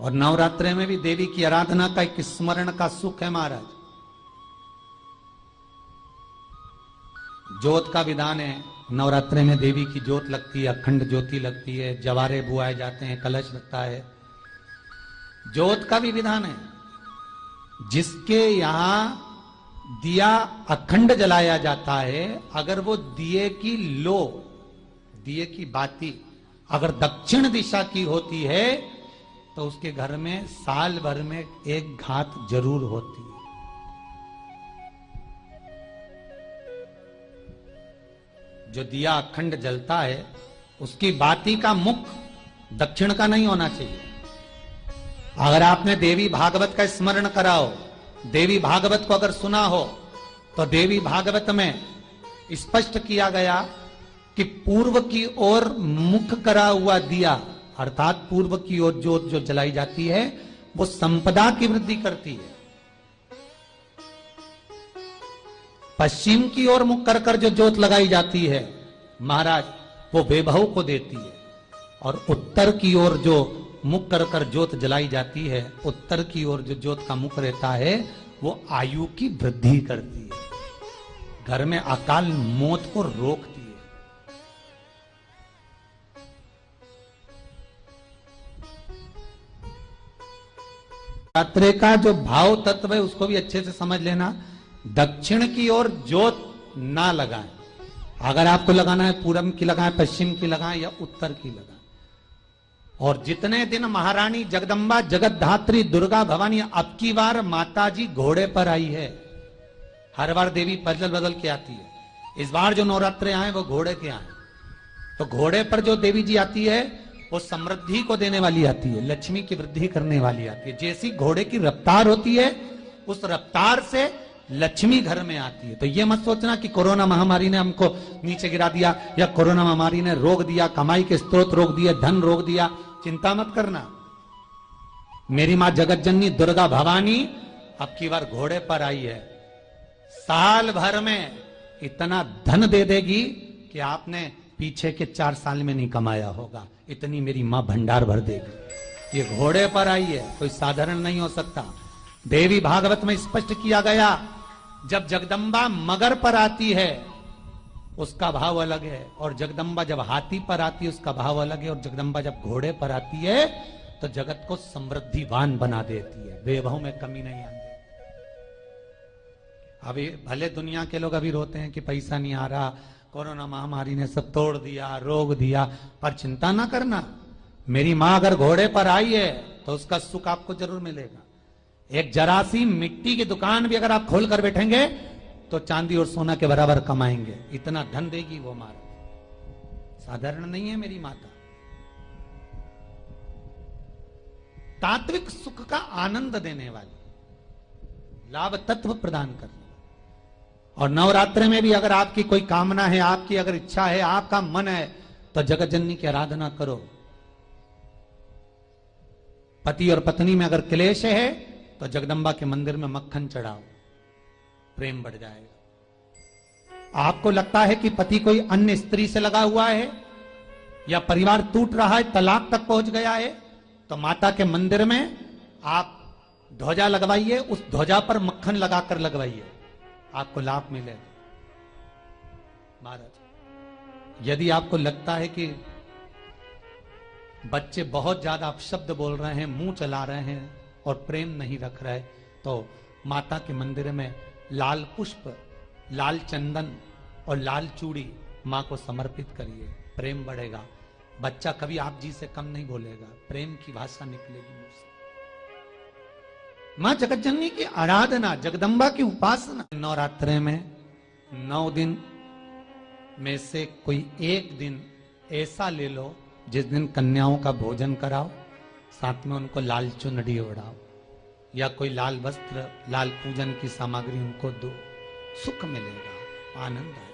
और नवरात्रे में भी देवी की आराधना का एक स्मरण का सुख है महाराज। ज्योत का विधान है, नवरात्रे में देवी की ज्योत लगती है, अखंड ज्योति लगती है, जवारे बुआए जाते हैं, कलश लगता है। ज्योत का भी विधान है। जिसके यहां दिया अखंड जलाया जाता है, अगर वो दिए की लो, दिए की बाती अगर दक्षिण दिशा की होती है तो उसके घर में साल भर में एक घात जरूर होती है। जो दिया अखंड जलता है उसकी बाती का मुख दक्षिण का नहीं होना चाहिए। अगर आपने देवी भागवत का स्मरण कराओ, देवी भागवत को अगर सुना हो, तो देवी भागवत में स्पष्ट किया गया कि पूर्व की ओर मुख करा हुआ दिया, अर्थात पूर्व की ओर ज्योत जो जलाई जाती है वो संपदा की वृद्धि करती है। पश्चिम की ओर मुख कर कर जो ज्योत लगाई जाती है महाराज, वो वैभव को देती है। और उत्तर की ओर जो मुख कर कर ज्योत जलाई जाती है, उत्तर की ओर जो ज्योत का मुख रहता है वो आयु की वृद्धि करती है, घर में अकाल मौत को रोकती है। नवरात्रे का जो भाव तत्व है उसको भी अच्छे से समझ लेना। दक्षिण की ओर ज्योत ना लगाएं। अगर आपको लगाना है पूरब की लगाएं, पश्चिम की लगाएं या उत्तर की लगाएं। और जितने दिन महारानी जगदम्बा जगतधात्री दुर्गा भवानी, अब की बार माताजी घोड़े पर आई है। हर बार देवी बदल बदल के आती है, इस बार जो नवरात्रे आए वो घोड़े के आए। तो घोड़े पर जो देवी जी आती है वो समृद्धि को देने वाली आती है, लक्ष्मी की वृद्धि करने वाली आती है। जैसी घोड़े की रफ्तार होती है उस रफ्तार से लक्ष्मी घर में आती है। तो ये मत सोचना कि कोरोना महामारी ने हमको नीचे गिरा दिया या कोरोना महामारी ने रोक दिया, कमाई के स्रोत रोक दिए, धन रोक दिया। चिंता मत करना। मेरी मां जगत जननी दुर्गा भवानी अब की बार घोड़े पर आई है। साल भर में इतना धन दे देगी कि आपने पीछे के 4 साल में नहीं कमाया होगा, इतनी मेरी मां भंडार भर देगी। ये घोड़े पर आई है, कोई साधारण नहीं हो सकता। देवी भागवत में स्पष्ट किया गया, जब जगदम्बा मगर पर आती है उसका भाव अलग है, और जगदम्बा जब हाथी पर आती है उसका भाव अलग है, और जगदम्बा जब घोड़े पर आती है तो जगत को समृद्धिवान बना देती है, वैभव में कमी नहीं आती। अभी भले दुनिया के लोग अभी रोते हैं कि पैसा नहीं आ रहा, कोरोना महामारी ने सब तोड़ दिया, रोक दिया, पर चिंता ना करना। मेरी मां अगर घोड़े पर आई है तो उसका सुख आपको जरूर मिलेगा। एक जरासी मिट्टी की दुकान भी अगर आप खोल कर बैठेंगे तो चांदी और सोना के बराबर कमाएंगे, इतना धन देगी वो मारा। साधारण नहीं है मेरी माता। तात्विक सुख का आनंद देने वाली, लाभ तत्व प्रदान करने। और नवरात्रे में भी अगर आपकी कोई कामना है, आपकी अगर इच्छा है, आपका मन है, तो जगत जननी की आराधना करो। पति और पत्नी में अगर क्लेश है तो जगदम्बा के मंदिर में मक्खन चढ़ाओ, प्रेम बढ़ जाएगा। आपको लगता है कि पति कोई अन्य स्त्री से लगा हुआ है या परिवार टूट रहा है, तलाक तक पहुंच गया है, तो माता के मंदिर में आप ध्वजा लगवाइए, उस ध्वजा पर मक्खन लगाकर लगवाइए, आपको लाभ मिलेगा। महाराज, यदि आपको लगता है कि बच्चे बहुत ज्यादा अपशब्द बोल रहे हैं, मुंह चला रहे हैं और प्रेम नहीं रख रहे, तो माता के मंदिर में लाल पुष्प, लाल चंदन और लाल चूड़ी मां को समर्पित करिए, प्रेम बढ़ेगा। बच्चा कभी आप जी से कम नहीं बोलेगा, प्रेम की भाषा निकलेगी मुंह से। मां जगतजननी की आराधना, जगदम्बा की उपासना। नवरात्रे में 9 दिन में से कोई एक दिन ऐसा ले लो जिस दिन कन्याओं का भोजन कराओ, साथ में उनको लाल चुनरी ओढ़ाओ या कोई लाल वस्त्र, लाल पूजन की सामग्री उनको दो, सुख मिलेगा, आनंद आएगा।